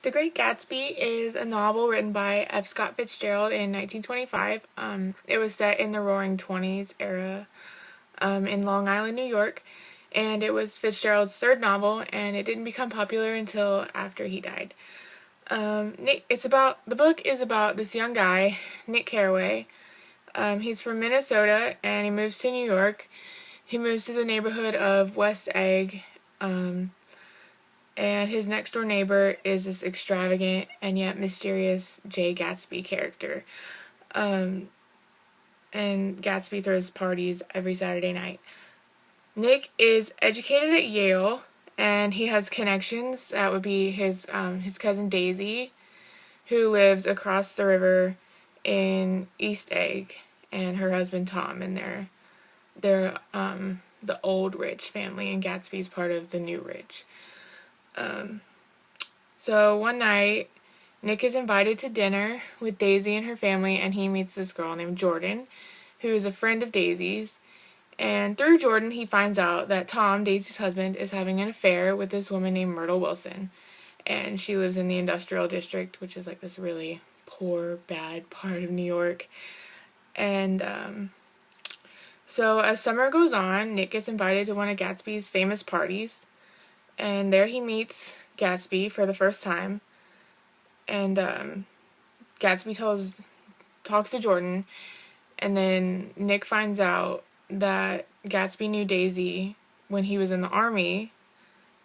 The Great Gatsby is a novel written by F. Scott Fitzgerald in 1925. It was set in the Roaring Twenties era in Long Island, New York, and it was Fitzgerald's third novel, and it didn't become popular until after he died. The book is about this young guy, Nick Carraway. He's from Minnesota, and he moves to New York. He moves to the neighborhood of West Egg, and his next door neighbor is this extravagant and yet mysterious Jay Gatsby character. And Gatsby throws parties every Saturday night. Nick is educated at Yale, and he has connections. That would be his cousin Daisy, who lives across the river in East Egg, and her husband Tom, and they're the old rich family, and Gatsby's part of the new rich. So one night, Nick is invited to dinner with Daisy and her family, and he meets this girl named Jordan, who is a friend of Daisy's. And through Jordan, he finds out that Tom, Daisy's husband, is having an affair with this woman named Myrtle Wilson. And she lives in the industrial district, which is like this really poor, bad part of New York. And so as summer goes on, Nick gets invited to one of Gatsby's famous parties. And there he meets Gatsby for the first time. And Gatsby talks to Jordan. And then Nick finds out that Gatsby knew Daisy when he was in the army.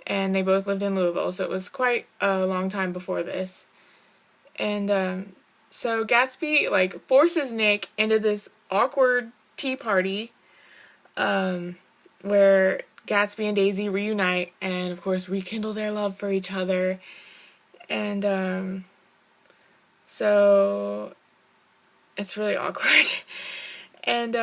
And they both lived in Louisville. So it was quite a long time before this. And so Gatsby forces Nick into this awkward tea party where Gatsby and Daisy reunite and, of course, rekindle their love for each other. And so it's really awkward. And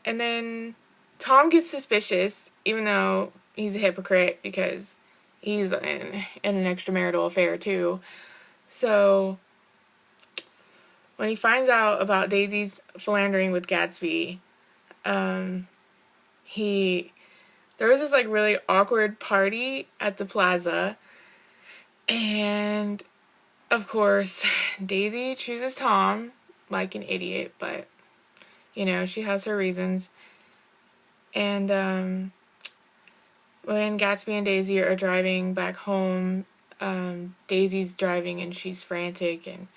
then Tom gets suspicious, even though he's a hypocrite because he's in an extramarital affair too. So when he finds out about Daisy's philandering with Gatsby, there was this really awkward party at the plaza, and of course Daisy chooses Tom like an idiot, but she has her reasons. And when Gatsby and Daisy are driving back home, Daisy's driving and she's frantic and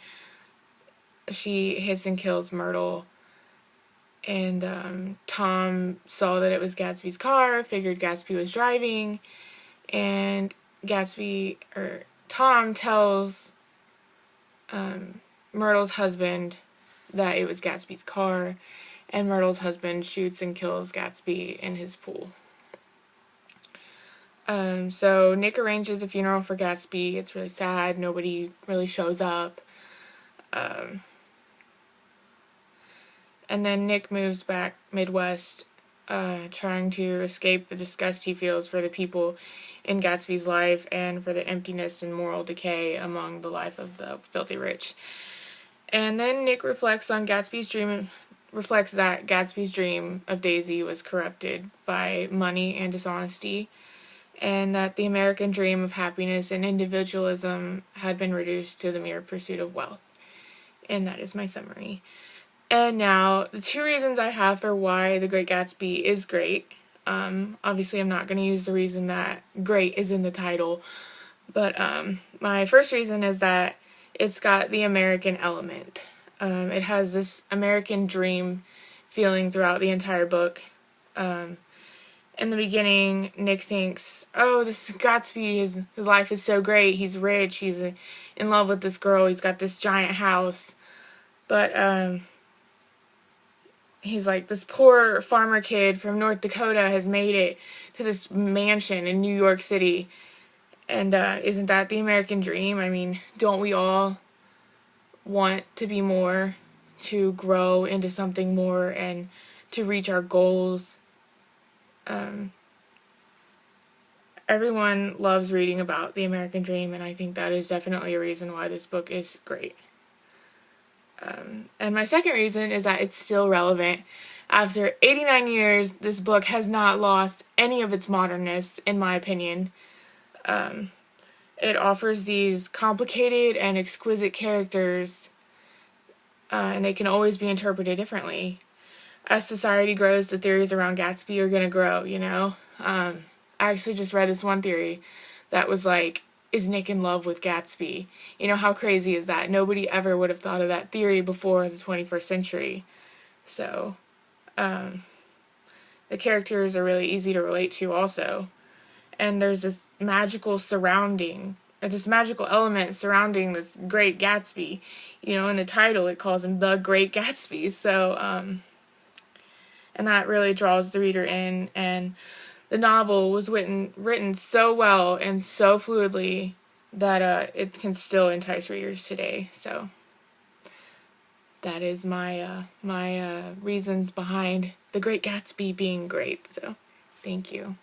she hits and kills Myrtle. And Tom saw that it was Gatsby's car, figured Gatsby was driving, and Tom tells Myrtle's husband that it was Gatsby's car, and Myrtle's husband shoots and kills Gatsby in his pool. So Nick arranges a funeral for Gatsby. It's really sad. Nobody really shows up. And then Nick moves back Midwest, trying to escape the disgust he feels for the people in Gatsby's life and for the emptiness and moral decay among the life of the filthy rich. And then Nick reflects that Gatsby's dream of Daisy was corrupted by money and dishonesty, and that the American dream of happiness and individualism had been reduced to the mere pursuit of wealth. And that is my summary. And now, the two reasons I have for why The Great Gatsby is great. Obviously, I'm not going to use the reason that great is in the title. But my first reason is that it's got the American element. It has this American dream feeling throughout the entire book. In the beginning, Nick thinks, this Gatsby, his life is so great. He's rich. He's in love with this girl. He's got this giant house. But he's like, this poor farmer kid from North Dakota has made it to this mansion in New York City. And isn't that the American dream? I mean, don't we all want to be more, to grow into something more, and to reach our goals? Everyone loves reading about the American dream, and I think that is definitely a reason why this book is great. And my second reason is that it's still relevant. After 89 years, this book has not lost any of its modernness, in my opinion. It offers these complicated and exquisite characters, and they can always be interpreted differently. As society grows, the theories around Gatsby are going to grow, you know? I actually just read this one theory that was like, is Nick in love with Gatsby? You know, how crazy is that? Nobody ever would have thought of that theory before the 21st century. So, the characters are really easy to relate to also. And there's this magical element surrounding this Great Gatsby. You know, in the title it calls him the Great Gatsby. So, and that really draws the reader in. And the novel was written so well and so fluidly that it can still entice readers today. So that is my reasons behind The Great Gatsby being great. So thank you.